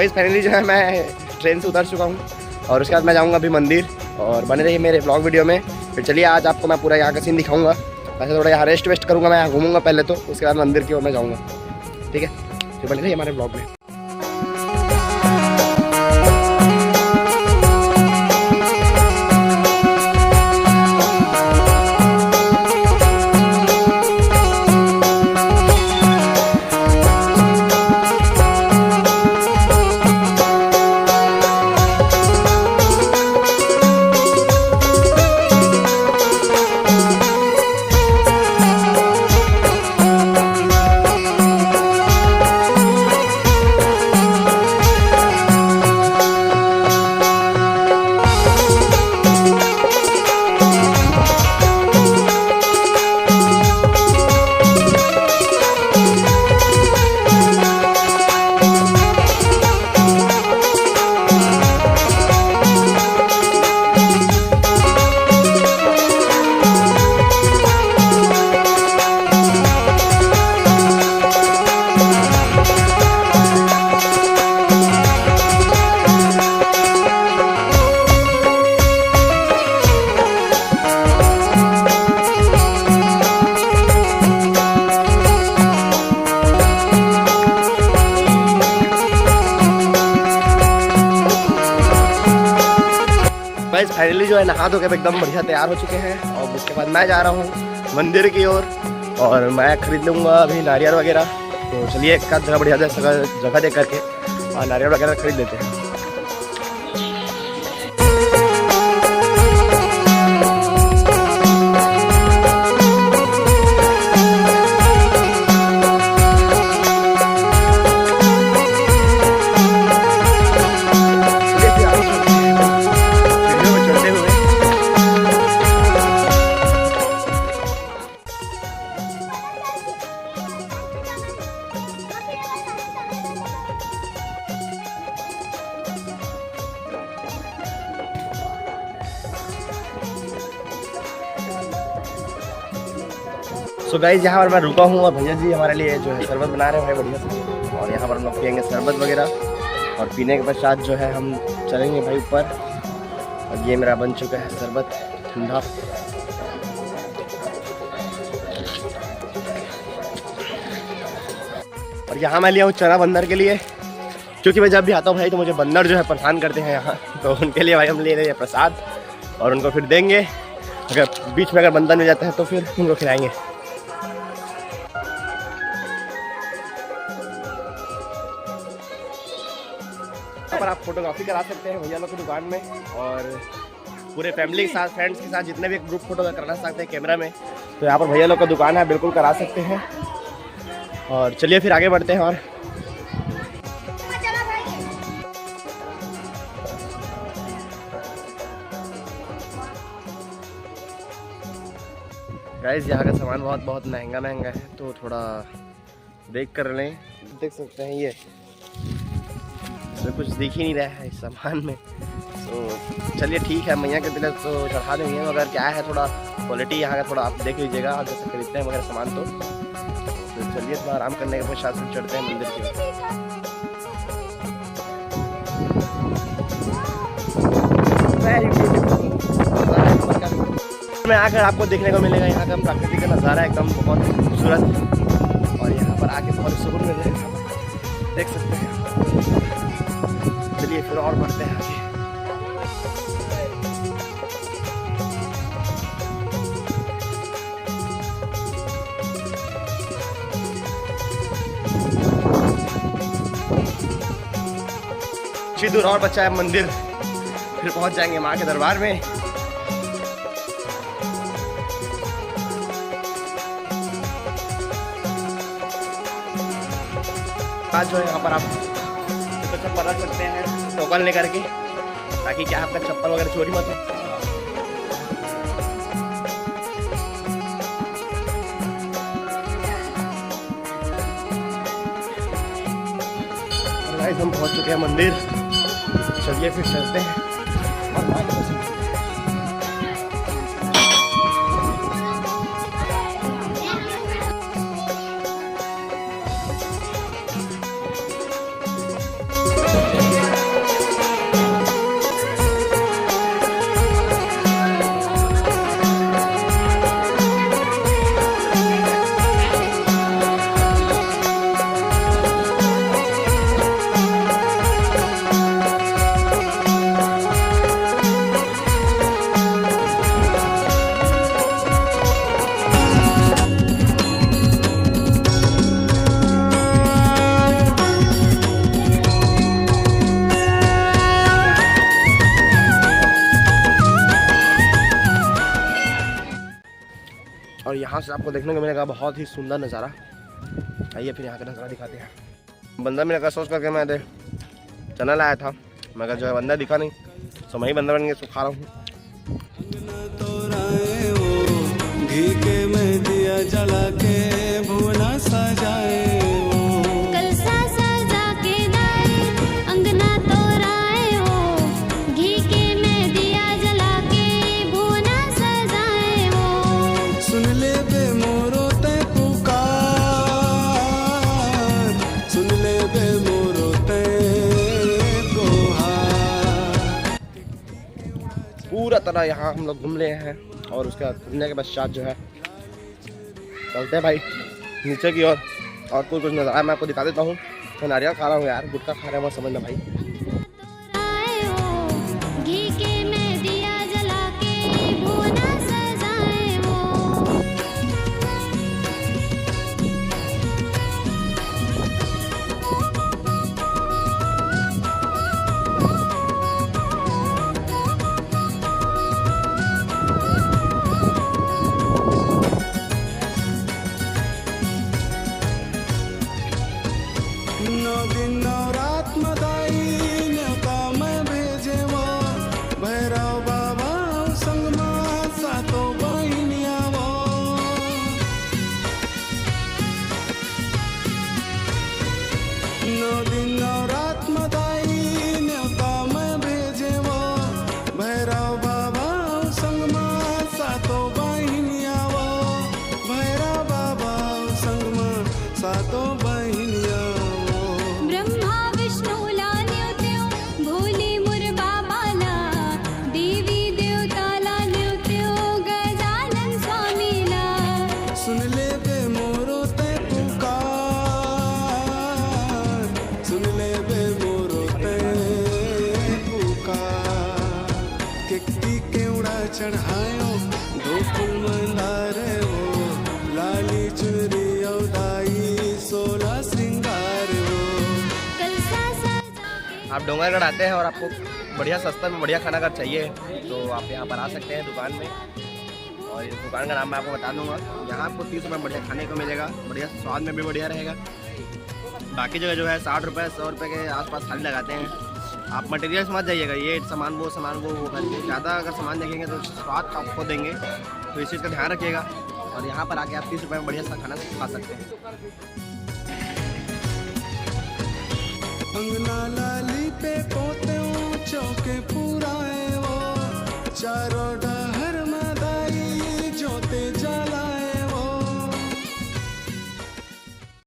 Guys finally जो है मैं ट्रेन से उतर चुका हूँ और उसके बाद मैं जाऊँगा अभी मंदिर, और बने रहिए मेरे ब्लॉग वीडियो में। फिर चलिए आज आपको मैं पूरा यहाँ का सीन दिखाऊंगा। वैसे थोड़ा यहाँ रेस्ट वेस्ट करूँगा, मैं यहाँ घूमूंगा पहले तो, उसके बाद मंदिर की ओर मैं जाऊँगा। ठीक है, फिर बने रहिए हमारे ब्लॉग में। फाइनली जो है नहा धो के एकदम बढ़िया तैयार हो चुके हैं, और उसके बाद मैं जा रहा हूँ मंदिर की ओर, और मैं खरीद लूँगा अभी नारियल वगैरह। तो चलिए एक जगह बढ़िया जगह देख करके और नारियल वगैरह खरीद लेते हैं। तो गाइस यहाँ पर मैं रुका हूँ और भैया जी हमारे लिए जो है शरबत बना रहे हैं भाई बढ़िया से, और यहाँ पर हम लोग पियेंगे शरबत वगैरह, और पीने के पश्चात जो है हम चलेंगे भाई ऊपर। और ये मेरा बन चुका है शरबत ठंडा। और यहाँ मैं लिया हूँ चना बंदर के लिए, क्योंकि मैं जब भी आता हूँ भाई तो मुझे बंदर जो है परेशान करते हैं यहाँ, तो उनके लिए भाई हम ले रहे हैं प्रसाद, और उनको फिर देंगे। अगर बीच में अगर बंदर मिल जाता है तो फिर उनको खिलाएंगे। पर आप फोटोग्राफी करा सकते हैं भैया लोग की दुकान में, और पूरे फैमिली के साथ फ्रेंड्स के साथ जितने भी ग्रुप फोटो कराना चाहते हैं कैमरा में, तो यहाँ पर भैया लोग का दुकान है, बिल्कुल करा सकते हैं। और चलिए फिर आगे बढ़ते हैं। और गाइस यहाँ का सामान बहुत महंगा है, तो थोड़ा देख कर लें। देख सकते हैं ये इसमें कुछ दिख ही नहीं रहा है इस सामान में, तो चलिए ठीक है, मैया के दिल तो चढ़ा देंगे, मगर क्या है थोड़ा क्वालिटी यहाँ का थोड़ा आप देख लीजिएगा, आप जैसे खरीदते हैं वगैरह सामान। तो चलिए थोड़ा आराम करने के पश्चात फिर चढ़ते हैं मंदिर की। में आकर आपको देखने को मिलेगा यहाँ का प्राकृतिक का नज़ारा एकदम बहुत खूबसूरत, और यहाँ पर आके बहुत सुकून मिल जाएगा, देख सकते हैं। चलिए फिर और बढ़ते हैं आगे। कुछ दूर और बचा है मंदिर, फिर पहुंच जाएंगे माँ के दरबार में। आज जो है यहाँ पर आप चप्पल रख सकते हैं टोकन लेकर के, ताकि क्या आपका चप्पल वगैरह चोरी मत हो। गाइस हम पहुँच चुके हैं मंदिर, चलिए फिर चलते हैं। और यहाँ से आपको देखने को मिलेगा बहुत ही सुंदर नज़ारा। आइए फिर यहाँ का नज़ारा दिखाते हैं। बंदा मेरे का सोच करके मैं चैनल आया था, मगर जो है बंदा दिखा नहीं, तो मैं ही बंदा बन के सुखा रहा हूँ। घी के में दिया जला के भुवना सजाए वो, कलसा सजा के दाए अंगना तोराए हो, घी के में दिया जला के भुवना सजाए वो। सुन ले बे मोरो ते पुकार, सुन ले बे मोरो ते पुकार। पूरा तरह यहाँ हम लोग घूम रहे हैं और उसके बाद घूमने के पश्चात जो है चलते हैं भाई नीचे की ओर और कुछ नज़ारा मैं आपको दिखा देता हूँ। मैं नारियल खा रहा हूँ यार, गुटखा खा रहा हूँ, समझना भाई। चढ़ायो दो फूल मंदारे वो, लाली चुनरी औदाई सोला श्रृंगार वो। आप डोंगरगढ़ आते हैं और आपको बढ़िया सस्ता में बढ़िया खाना अगर चाहिए तो आप यहाँ पर आ सकते हैं दुकान में, और इस दुकान का नाम मैं आपको बता दूंगा। यहाँ आपको 30 रुपये बढ़िया खाने को मिलेगा, बढ़िया स्वाद में भी बढ़िया रहेगा। बाकी जगह जो है 60 रुपये 100 रुपये के आसपास थाली लगाते हैं। आप मटेरियल्स मत जाइएगा, ये सामान वो करके ज़्यादा अगर सामान देखेंगे तो स्वाद आपको देंगे, तो इस चीज़ का ध्यान रखिएगा। और यहाँ पर आके आप 30 रुपये में बढ़िया सा खाना खा सकते हैं। अंगना लाली पे पोते चौके पूरा है वो, चारों